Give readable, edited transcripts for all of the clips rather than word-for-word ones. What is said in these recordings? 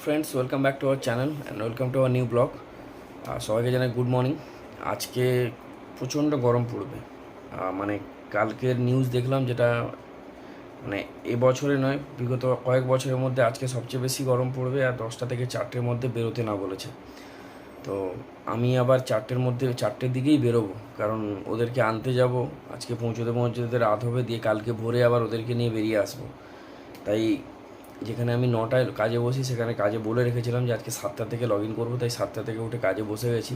Friends, welcome back to our channel and welcome to our new blog. সবাইকে জানাই good morning. আজকে প্রচণ্ড গরম পড়বে। মানে কালকের নিউজ দেখলাম, যেটা মানে এবছরে নয়, বিগত কয়েক বছরের মধ্যে আজকে সবচেয়ে বেশি গরম পড়বে, আর 10টা থেকে 4টের মধ্যে বেরোতে না বলেছে। তো আমি আবার 4টের দিকেই বেরোবো, কারণ ওদেরকে আনতে যাব। আজকে পৌঁছতে রাত হবে, দিয়ে কালকে ভোরে আবার ওদেরকে নিয়ে বেরিয়ে আসবো। তাই যেখানে আমি 9টায় কাজে বসি, সেখানে কাজে বলে রেখেছিলাম যে আজকে 7টা থেকে লগ ইন করবো, তাই 7টা থেকে উঠে কাজে বসে গেছি।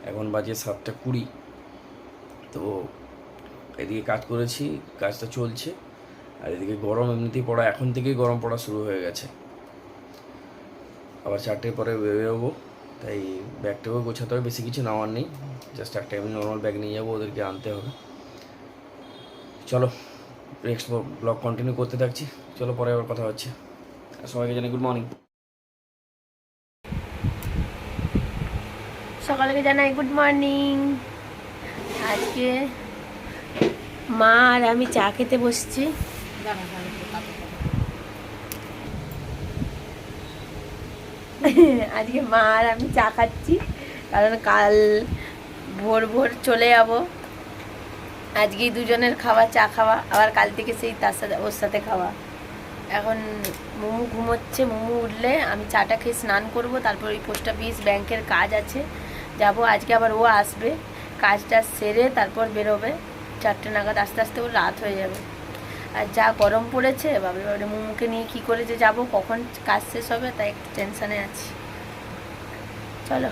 এখন বাজে 7টা 20। তো এদিকে কাজ করেছি, কাজটা চলছে, আর এদিকে গরম এমনিতেই পড়া, এখন থেকেই গরম পড়া শুরু হয়ে গেছে। আবার 4টের পরে বেরোবো, তাই ব্যাগটাকেও গোছাতে হবে। বেশি কিছু নেওয়ার নেই, জাস্ট একটা এমনি নর্মাল ব্যাগ নিয়ে যাবো, ওদেরকে আনতে হবে। চলো নেক্সট ব্লগ কন্টিনিউ করতে থাকছি। চলো পরে আবার কথা হচ্ছে। সবাইকে জানাই গুড মর্নিং। সকালকে জানাই গুড মর্নিং। আজকে মা আর আমি চা খেতে বসছি। আজকে মা আর আমি চা খাচ্ছি, কারণ কাল ভোর ভোর চলে যাব। আজকেই দুজনের খাওয়া, চা খাওয়া, আবার কাল থেকে সেই তার সাথে ওর সাথে খাওয়া। এখন মোমো ঘুমোচ্ছে, মোমো উঠলে আমি চাটা খেয়ে স্নান করব, তারপর ওই পোস্ট অফিস ব্যাংকের কাজ আছে, যাব। আজকে আবার ও আসবে, কাজটা সেরে তারপর বেরোবে। 4টে নাগাদ আস্তে আস্তে ওর রাত হয়ে যাবে। আর যা গরম পড়েছে বাবা, বাবা মোমোকে নিয়ে কী করে যে যাবো, কখন কাজ শেষ হবে, তাই একটু টেনশানে আছি। চলো।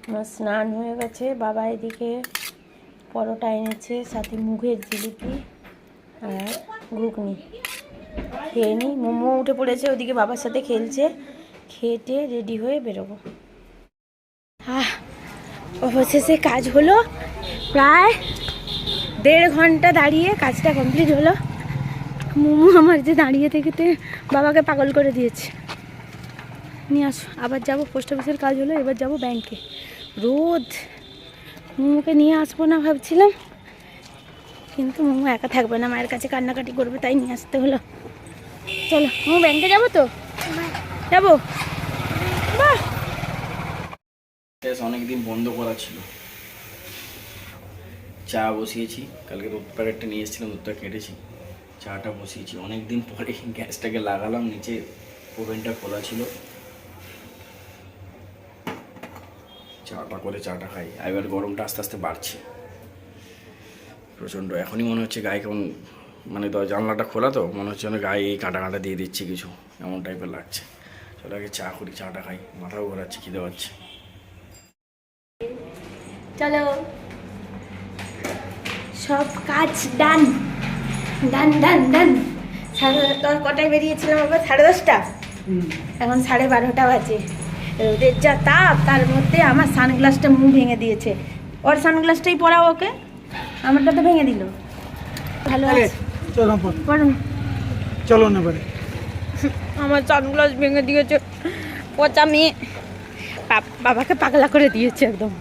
আমার স্নান হয়ে গেছে। বাবা এদিকে পরোটা এনেছে, সাথে মুগের জিলিপি আর ঘুগনি। খেয়ে নিই। মোমো উঠে পড়েছে, ওদিকে বাবার সাথে খেলছে। খেটে রেডি হয়ে বেরোবো। অবশেষে কাজ হলো। প্রায় 1.5 ঘন্টা দাঁড়িয়ে কাজটা কমপ্লিট হলো। মোমো আমার যে দাঁড়িয়ে থেকে বাবাকে পাগল করে দিয়েছে। নিয়ে আসো, আবার যাবো। পোস্ট অফিসের কাজ হলো, এবার যাব ব্যাংকে। রোদ, মোমোকে নিয়ে আসবো না ভাবছিলাম, কিন্তু মোমো একা থাকবে না, মায়ের কাছে কান্নাকাটি করবে, তাই নিয়ে আসতে হলো। চলো, মোমো ব্যাংকে যাবো তো, যাবো। বাহ, অনেকদিন বন্ধ করা ছিল। চা বসিয়েছি, কালকে দুধ প্যাকেটটা নিয়ে এসেছিলাম, দুধটা কেটেছি, চাটা বসিয়েছি। অনেকদিন পরে গ্যাসটাকে লাগালাম, নিচে ওভেনটা খোলা ছিল। চাটা করে চাটা খাই। এবার গরমটা আস্তে আস্তে বাড়ছে প্রচণ্ড। এখনই মনে হচ্ছে গায়ে কেমন, মানে জানলাটা খোলা তো, মনে হচ্ছে যেন গায়ে এই কাঁটা কাঁটা দিয়ে দিচ্ছে কিছু, এমন টাইপের লাগছে। চলো আগে চা করি, চাটা খাই, মাথাও ঘোরাচ্ছে, খিদে পাচ্ছে। চলো। সব কাজ ডান ডান ডান ডান। তোর কটায় বেরিয়েছিলাম আবার? 10:30। এখন 12:30 বাজে। রোদের যা তাপ, তার মধ্যে আমার সানগ্লাসটা মুখ ভেঙে দিয়েছে। ওর সানগ্লাসটাই পরাও ওকে, আমারটা তো ভেঙে দিল। ভালো আছে, চলো না বাড়ি। আমার সানগ্লাস ভেঙে দিয়েছে পচা মেয়ে। বাবাকে পাগলা করে দিয়েছে, একদম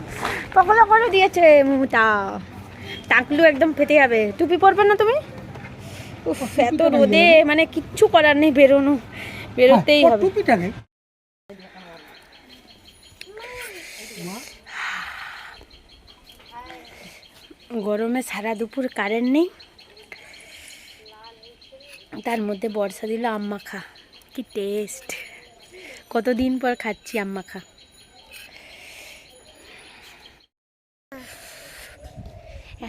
পাগলা করে দিয়েছে। মুটা টাকলু একদম ফেটে যাবে। টুপি পরবে না তুমি? উফ, এত রোদে মানে কিচ্ছু করার নেই, বেরোতেই হবে। টুপিটা নেই। গরমে সারা দুপুর কারেন্ট নেই, তার মধ্যে বর্ষা দিল আম মাখা। কি টেস্ট! কতদিন পর খাচ্ছি আম মাখা।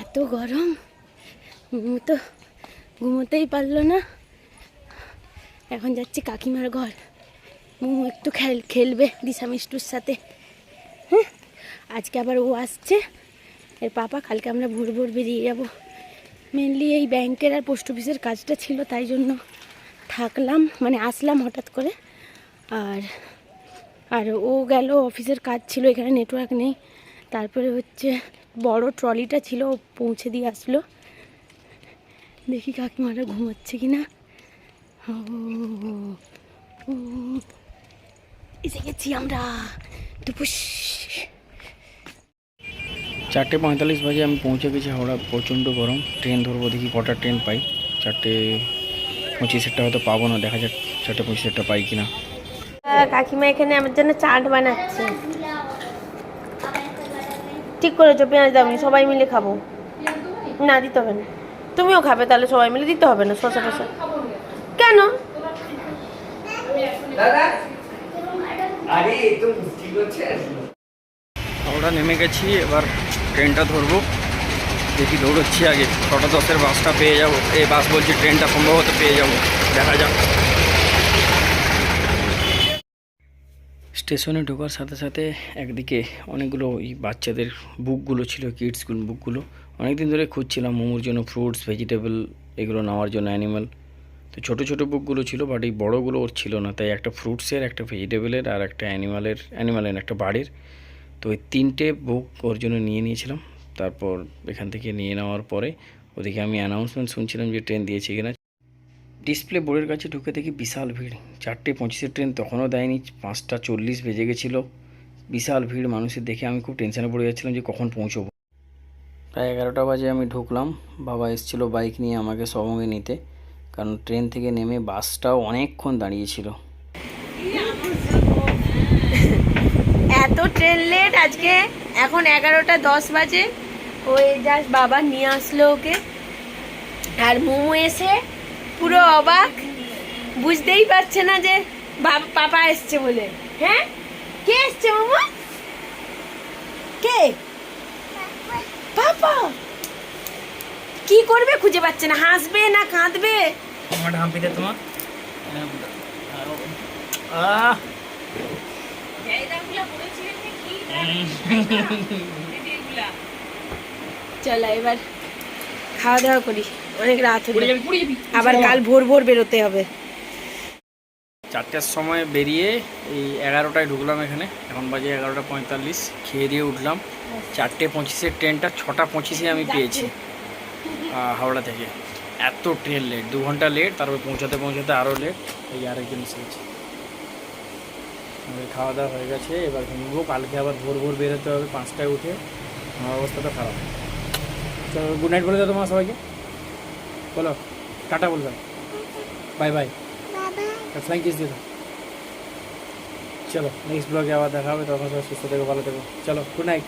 এত গরম, ঘুমোতেই পারলো না। এখন যাচ্ছি কাকিমার ঘর, মোমো একটু খেলবে দিশা মিষ্টুর সাথে। হ্যাঁ, আজকে আবার ও আসছে, এর পাপা। কালকে আমরা ভোর ভোর বেরিয়ে যাব। মেনলি এই ব্যাংকের আর পোস্ট অফিসের কাজটা ছিল, তাই জন্য থাকলাম, মানে আসলাম হঠাৎ করে। আর ও গেল, অফিসের কাজ ছিল, এখানে নেটওয়ার্ক নেই। তারপরে হচ্ছে বড় ট্রলিটা ছিল, ও পৌঁছে দিয়ে আসলো। দেখি কাকিমারা ঘুমাচ্ছে কি না। এসে গেছি আমরা। 4:45 বাজে আমি পৌঁছে গেছি হাওড়া। প্রচণ্ড গরম। ট্রেন ধরবো, দেখি কটা ট্রেন পাই। 4টে 25-এরটা হয়তো পাবো না, দেখা যাক 4:25-এরটা পাই কিনা। কাকিমা এখানে আমার জন্য চাট বানাচ্ছে। ঠিক করেছো, পেঁয়াজ দাওনি, সবাই মিলে খাবো। না দিতে হবে না, তুমিও খাবে তাহলে সবাই মিলে, দিতে হবে না শসা টসা। কেন? আমরা নেমে গেছি, এবার ট্রেনটা ধরবো। দেখি দৌড়চ্ছি, আগে 6:10-এর বাসটা পেয়ে যাবো। এই বাস বলছি, ট্রেনটা সম্ভবত পেয়ে যাবো, দেখা যাক। স্টেশনে ঢোকার সাথে সাথে একদিকে অনেকগুলো ওই বাচ্চাদের বুকগুলো ছিল, কিডসগুলো বুকগুলো অনেকদিন ধরে খুঁজছিলাম। মোমোর জন্য ফ্রুটস, ভেজিটেবল এগুলো নেওয়ার জন্য, অ্যানিমাল। তো ছোটো ছোটো বুকগুলো ছিল, বাট এই বড়োগুলো ওর ছিল না। তাই একটা ফ্রুটসের, একটা ভেজিটেবলের আর একটা অ্যানিমালের একটা বাড়ির। তো ওই 3টে বুক ওর জন্য নিয়ে নিয়েছিলাম। তারপর এখান থেকে নিয়ে নেওয়ার পরে ওদিকে আমি অ্যানাউন্সমেন্ট শুনছিলাম যে ট্রেন দিয়েছে কিনা। ডিসপ্লে বোর্ডের কাছে ঢুকে দেখি বিশাল ভিড়। 4:25-এর ট্রেন তখনও দেয়নি, 5:40 বেজে গেছিলো। বিশাল ভিড় মানুষের দেখে আমি খুব টেনশনে পড়ে যাচ্ছিলাম যে কখন পৌঁছবো। প্রায় 11টা বাজে আমি ঢুকলাম। বাবা এসেছিলো বাইক নিয়ে আমাকে সঙ্গে নিতে, কারণ ট্রেন থেকে নেমে বাসটাও অনেকক্ষণ দাঁড়িয়েছিল। এত ট্রেন লেট আজকে। এখন 11:10 বাজে। ওই জাস্ট বাবা নিয়ে আসলো ওকে, আর মোমো এসে পুরো অবাক, বুঝতেই পারছে না যে পাপা এসছে বলে। হ্যাঁ, কে এসছে মোমো? কে? পাপা। কি করবে খুঁজে পাচ্ছে না, হাসবে না কাঁদবে? আমার ঢাম্পিতে তোমার চলো এবার খাওয়া দাওয়া করি, অনেক রাত হলো, আবার কাল ভোর ভোর বেরোতে হবে। 4টার সময় বেরিয়ে এই 11টায় ঢুকলাম এখানে। এখন বাজে 11:45। খেয়ে দিয়ে উঠলাম। 4:25-এর ট্রেনটা 6:25-এ আমি পেয়েছি হাওড়া থেকে। এত ট্রেন লেট, 2 ঘন্টা লেট। তারপর পৌঁছাতে পৌঁছাতে আরও লেট। এই আরেকজন এসেছে। আমাদের খাওয়া দাওয়া হয়ে গেছে, এবার ঘুমবো। কালকে আবার ভোর ভোর বেরোতে হবে, 5টায় উঠে। আমার অবস্থাটা খারাপ। চলো গুড নাইট বলে দাও তোমার সবাইকে, বলো টাটা, বলবে বাই বাই, ফ্লাইং কিস দিয়ে দাও। চলো নেক্সট ব্লগে আবার দেখা হবে, তখন সবাই সুস্থ থেকো, ভালো থেকো। চলো গুড নাইট।